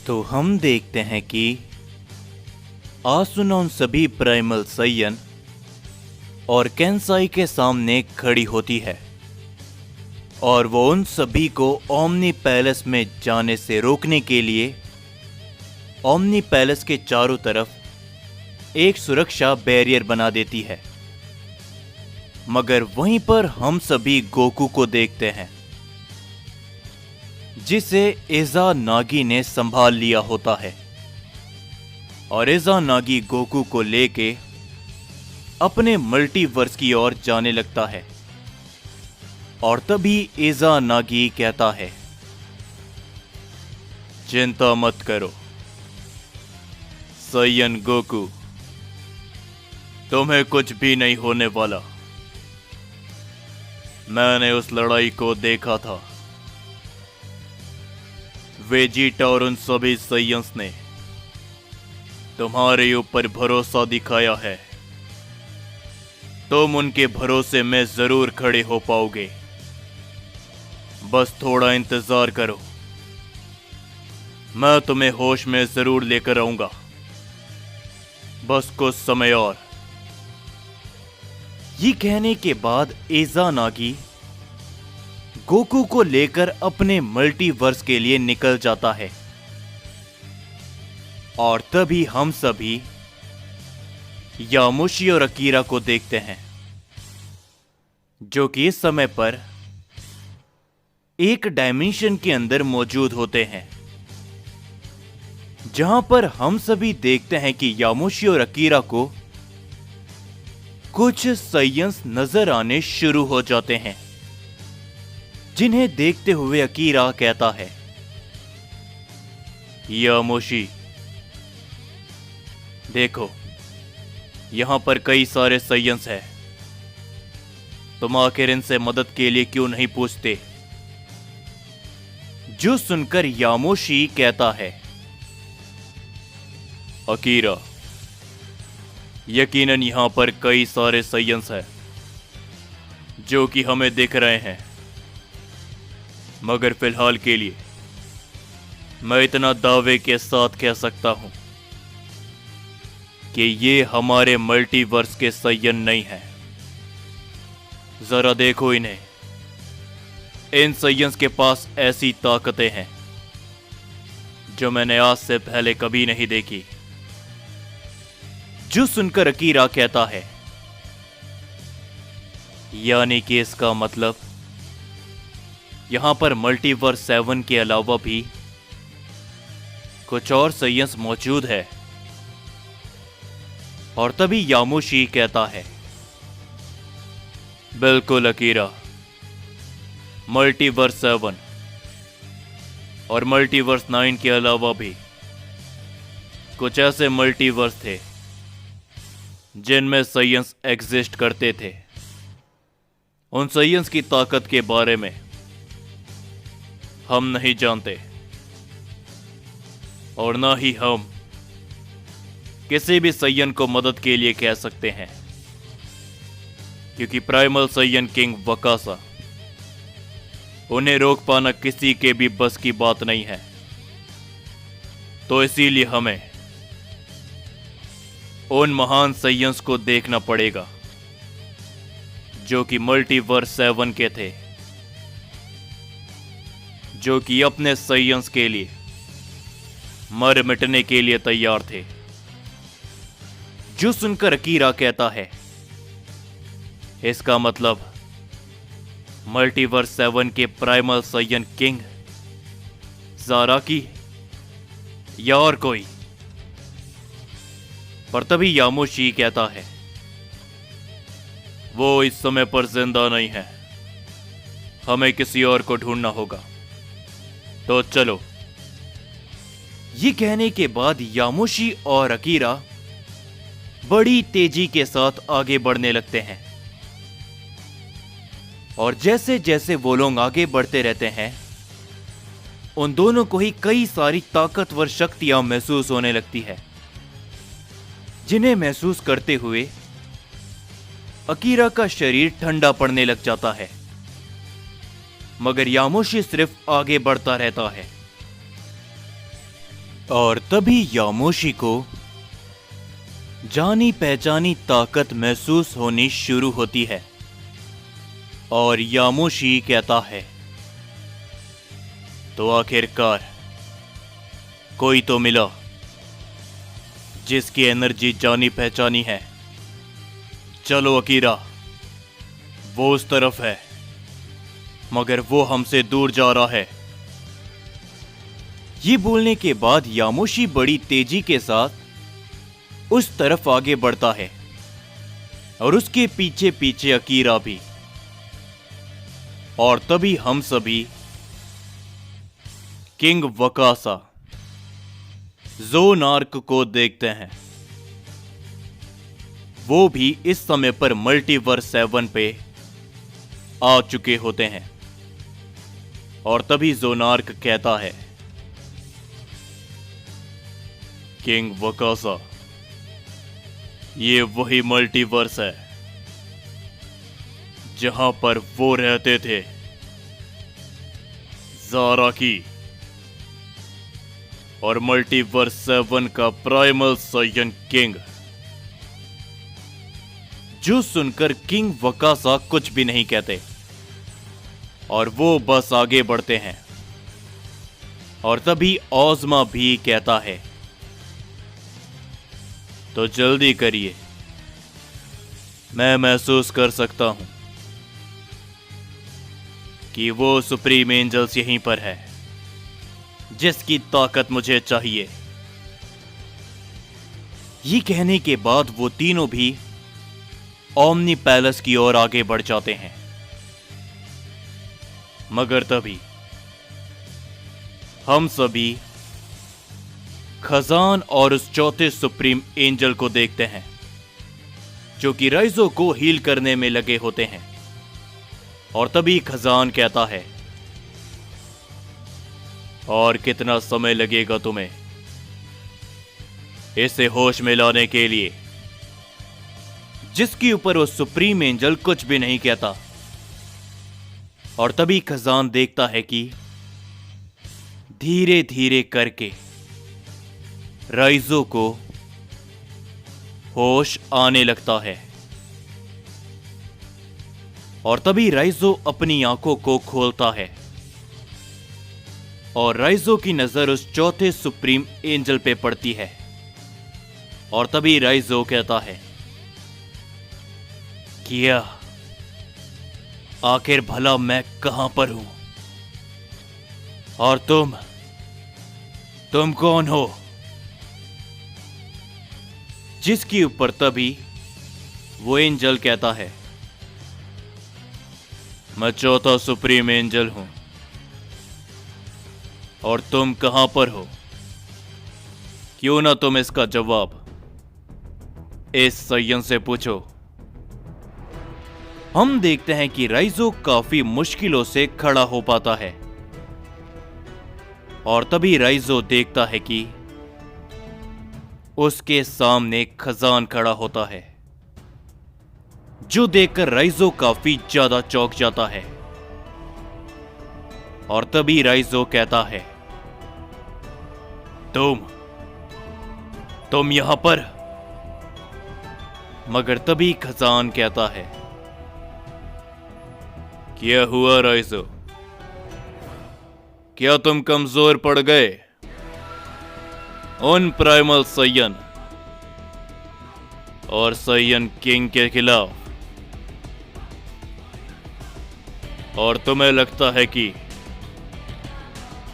तो हम देखते हैं कि आसुना उन सभी प्राइमल सैयन और केंसाई के सामने खड़ी होती है और वो उन सभी को ओमनी पैलेस में जाने से रोकने के लिए ओमनी पैलेस के चारों तरफ एक सुरक्षा बैरियर बना देती है। मगर वहीं पर हम सभी गोकू को देखते हैं जिसे इज़ानागी ने संभाल लिया होता है और इज़ानागी गोकू को लेके अपने मल्टीवर्स की ओर जाने लगता है। और तभी इज़ानागी कहता है, चिंता मत करो सैयन गोकू, तुम्हें कुछ भी नहीं होने वाला। मैंने उस लड़ाई को देखा था। वेजिटा और उन सभी सैयन्स ने तुम्हारे ऊपर भरोसा दिखाया है। तुम उनके भरोसे में जरूर खड़े हो पाओगे। बस थोड़ा इंतजार करो, मैं तुम्हें होश में जरूर लेकर आऊंगा। बस कुछ समय और। ये कहने के बाद इज़ानागी गोकू को लेकर अपने मल्टीवर्स के लिए निकल जाता है। और तभी हम सभी यामुशी और अकीरा को देखते हैं जो कि इस समय पर एक डायमेंशन के अंदर मौजूद होते हैं, जहां पर हम सभी देखते हैं कि यामुशी और अकीरा को कुछ सैयन्स नजर आने शुरू हो जाते हैं, जिन्हें देखते हुए अकीरा कहता है, यामुशी देखो, यहां पर कई सारे सैयन्स हैं। तुम आखिर इनसे मदद के लिए क्यों नहीं पूछते? जो सुनकर यामुशी कहता है, अकीरा, यकीनन यहां पर कई सारे सैयन्स हैं जो कि हमें दिख रहे हैं, मगर फिलहाल के लिए मैं इतना दावे के साथ कह सकता हूं कि ये हमारे मल्टीवर्स के सैयन नहीं हैं। जरा देखो इन्हें। इन सैयन्स के पास ऐसी ताकतें हैं जो मैंने आज से पहले कभी नहीं देखी। जो सुनकर अकीरा कहता है, यानी कि इसका मतलब यहां पर मल्टीवर्स 7 के अलावा भी कुछ और सैयन्स मौजूद है। और तभी यामुशी कहता है, बिल्कुल अकीरा, मल्टीवर्स 7 और मल्टीवर्स 9 के अलावा भी कुछ ऐसे मल्टीवर्स थे जिनमें सैयन्स एग्जिस्ट करते थे। उन सैयन्स की ताकत के बारे में हम नहीं जानते और ना ही हम किसी भी सैयन को मदद के लिए कह सकते हैं, क्योंकि प्राइमल सैयन किंग वकासा, उन्हें रोक पाना किसी के भी बस की बात नहीं है। तो इसीलिए हमें उन महान सैयन्स को देखना पड़ेगा जो कि मल्टीवर्स 7 के थे, जो कि अपने सैयन्स के लिए मर मिटने के लिए तैयार थे। जो सुनकर अकीरा कहता है, इसका मतलब मल्टीवर्स 7 के प्राइमल सैयन किंग ज़ाराकी या और कोई। पर तभी यामुशी कहता है, वो इस समय पर जिंदा नहीं है, हमें किसी और को ढूंढना होगा, तो चलो। ये कहने के बाद यामुशी और अकीरा बड़ी तेजी के साथ आगे बढ़ने लगते हैं। और जैसे जैसे वो लोग आगे बढ़ते रहते हैं, उन दोनों को ही कई सारी ताकतवर शक्तियां महसूस होने लगती है, जिन्हें महसूस करते हुए अकीरा का शरीर ठंडा पड़ने लग जाता है। मगर यामुशी सिर्फ आगे बढ़ता रहता है। और तभी यामोशी को जानी पहचानी ताकत महसूस होनी शुरू होती है और यामोशी कहता है, तो आखिरकार कोई तो मिला जिसकी एनर्जी जानी पहचानी है। चलो अकीरा, वो उस तरफ है, मगर वो हमसे दूर जा रहा है। ये बोलने के बाद यामोशी बड़ी तेजी के साथ उस तरफ आगे बढ़ता है और उसके पीछे पीछे अकीरा भी। और तभी हम सभी किंग वकासा ज़ोनार्क को देखते हैं। वो भी इस समय पर मल्टीवर्स 7 पे आ चुके होते हैं। और तभी ज़ोनार्क कहता है, किंग वकासा, ये वही मल्टीवर्स है जहां पर वो रहते थे, ज़ाराकी, और मल्टीवर्स 7 का प्राइमल साइयन किंग। जो सुनकर किंग वकासा कुछ भी नहीं कहते और वो बस आगे बढ़ते हैं। और तभी ओज़मा भी कहता है, तो जल्दी करिए, मैं महसूस कर सकता हूं कि वो सुप्रीम एंजल्स यहीं पर है जिसकी ताकत मुझे चाहिए। ये कहने के बाद वो तीनों भी ओमनी पैलेस की ओर आगे बढ़ जाते हैं। मगर तभी हम सभी खजान और उस चौथे सुप्रीम एंजल को देखते हैं जो कि राइजो को हील करने में लगे होते हैं। और तभी खजान कहता है, और कितना समय लगेगा तुम्हें इसे होश में लाने के लिए? जिसके ऊपर वो सुप्रीम एंजल कुछ भी नहीं कहता। और तभी खजान देखता है कि धीरे धीरे करके राइजो को होश आने लगता है। और तभी राइजो अपनी आंखों को खोलता है और राइजो की नजर उस चौथे सुप्रीम एंजल पे पड़ती है। और तभी राइजो कहता है, किया, आखिर भला मैं कहां पर हूं और तुम कौन हो? जिसके ऊपर तभी वो एंजल कहता है, मैं चौथा सुप्रीम एंजल हूं और तुम कहां पर हो? क्यों ना तुम इसका जवाब इस सय्यन से पूछो। हम देखते हैं कि राइजो काफी मुश्किलों से खड़ा हो पाता है। और तभी राइजो देखता है कि उसके सामने खजान खड़ा होता है, जो देखकर राइजो काफी ज्यादा चौंक जाता है। और तभी राइजो कहता है, तुम यहां पर? मगर तभी खजान कहता है, क्या हुआ राइजो? क्या तुम कमजोर पड़ गए उन प्राइमल सय्यन और सय्यन किंग के खिलाफ? और तुम्हें लगता है कि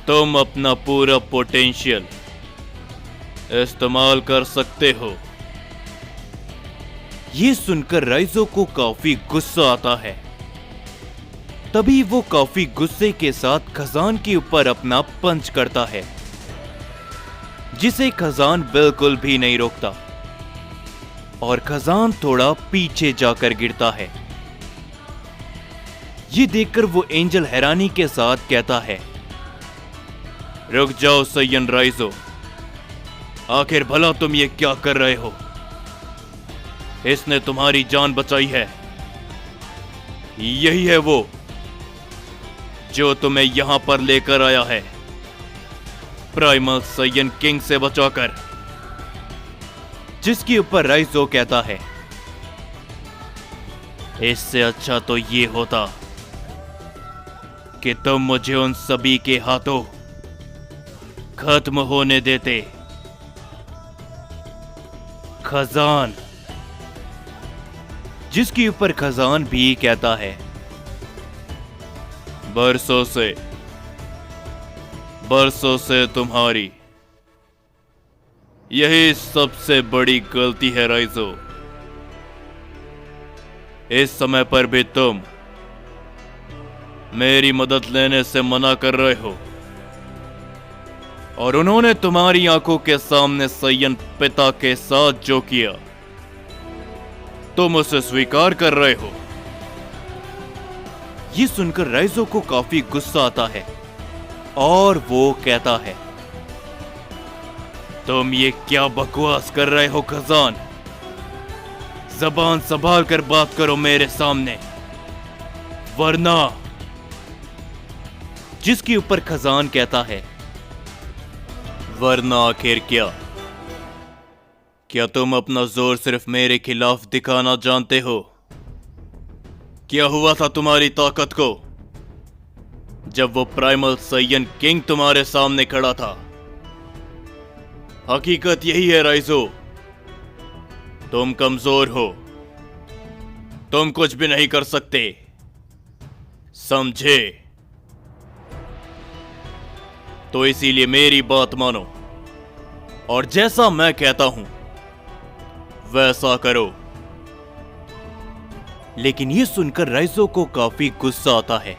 तुम अपना पूरा पोटेंशियल इस्तेमाल कर सकते हो? ये सुनकर राइजो को काफी गुस्सा आता है। तभी वो काफी गुस्से के साथ खजान के ऊपर अपना पंच करता है, जिसे खजान बिल्कुल भी नहीं रोकता और खजान थोड़ा पीछे जाकर गिरता है। ये देखकर वो एंजल हैरानी के साथ कहता है, रुक जाओ सय्यन राइजो, आखिर भला तुम ये क्या कर रहे हो? इसने तुम्हारी जान बचाई है। यही है वो जो तुम्हें यहां पर लेकर आया है। प्राइमल सैयन किंग से बचाकर। जिसके ऊपर राइजो कहता है, इससे अच्छा तो ये होता कि तुम मुझे उन सभी के हाथों खत्म होने देते। खजान। जिसके ऊपर खजान भी कहता है, बरसों से तुम्हारी यही सबसे बड़ी गलती है राइजो। इस समय पर भी तुम मेरी मदद लेने से मना कर रहे हो, और उन्होंने तुम्हारी आंखों के सामने सैयन पिता के साथ जो किया तुम उसे स्वीकार कर रहे हो। ये सुनकर राइजो को काफी गुस्सा आता है और वो कहता है, तुम ये क्या बकवास कर रहे हो खजान? जबान संभाल कर बात करो मेरे सामने, वरना। जिसके ऊपर खजान कहता है, वरना आखिर क्या? क्या तुम अपना जोर सिर्फ मेरे खिलाफ दिखाना जानते हो? क्या हुआ था तुम्हारी ताकत को जब वो प्राइमल सैयन किंग तुम्हारे सामने खड़ा था? हकीकत यही है राइजो, तुम कमजोर हो, तुम कुछ भी नहीं कर सकते, समझे? तो इसीलिए मेरी बात मानो और जैसा मैं कहता हूं वैसा करो। लेकिन यह सुनकर राइजो को काफी गुस्सा आता है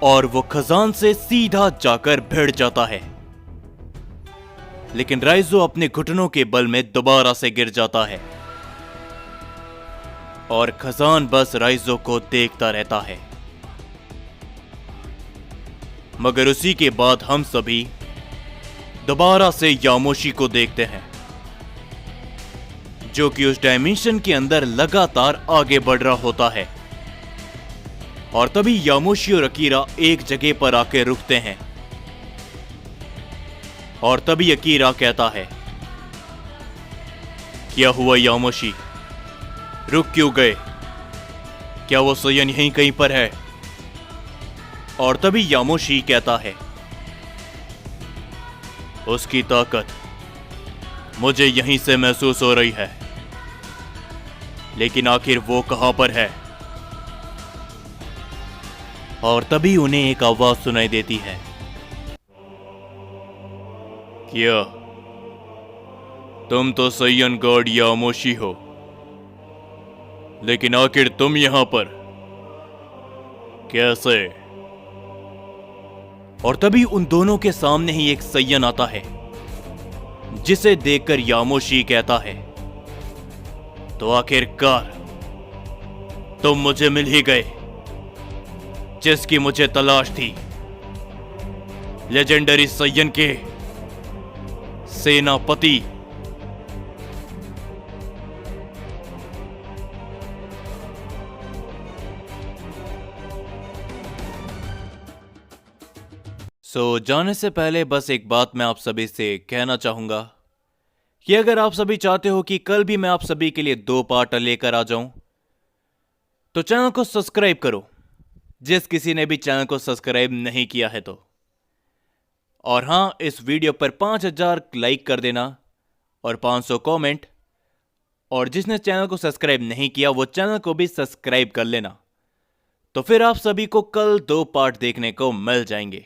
और वो खजान से सीधा जाकर भिड़ जाता है। लेकिन राइजो अपने घुटनों के बल में दोबारा से गिर जाता है और खजान बस राइजो को देखता रहता है। मगर उसी के बाद हम सभी दोबारा से यामोशी को देखते हैं, जो कि उस डायमेंशन के अंदर लगातार आगे बढ़ रहा होता है। और तभी यामोशी और अकीरा एक जगह पर आकर रुकते हैं और तभी अकीरा कहता है, क्या हुआ यामोशी, रुक क्यों गए? क्या वो सैयन यहीं कहीं पर है? और तभी यामोशी कहता है, उसकी ताकत मुझे यहीं से महसूस हो रही है, लेकिन आखिर वो कहां पर है? और तभी उन्हें एक आवाज सुनाई देती है, क्या तुम तो सैयन गॉड यामोशी हो, लेकिन आखिर तुम यहां पर कैसे? और तभी उन दोनों के सामने ही एक सैयन आता है, जिसे देखकर यामोशी कहता है, तो आखिरकार तुम मुझे मिल ही गए, जिसकी मुझे तलाश थी। लेजेंडरी सैयन के सेनापति। जाने से पहले बस एक बात मैं आप सभी से कहना चाहूंगा कि अगर आप सभी चाहते हो कि कल भी मैं आप सभी के लिए 2 पार्ट लेकर आ जाऊं, तो चैनल को सब्सक्राइब करो, जिस किसी ने भी चैनल को सब्सक्राइब नहीं किया है तो। और हां, इस वीडियो पर 5000 लाइक कर देना और 500 कमेंट, और जिसने चैनल को सब्सक्राइब नहीं किया वो चैनल को भी सब्सक्राइब कर लेना। तो फिर आप सभी को कल 2 पार्ट देखने को मिल जाएंगे।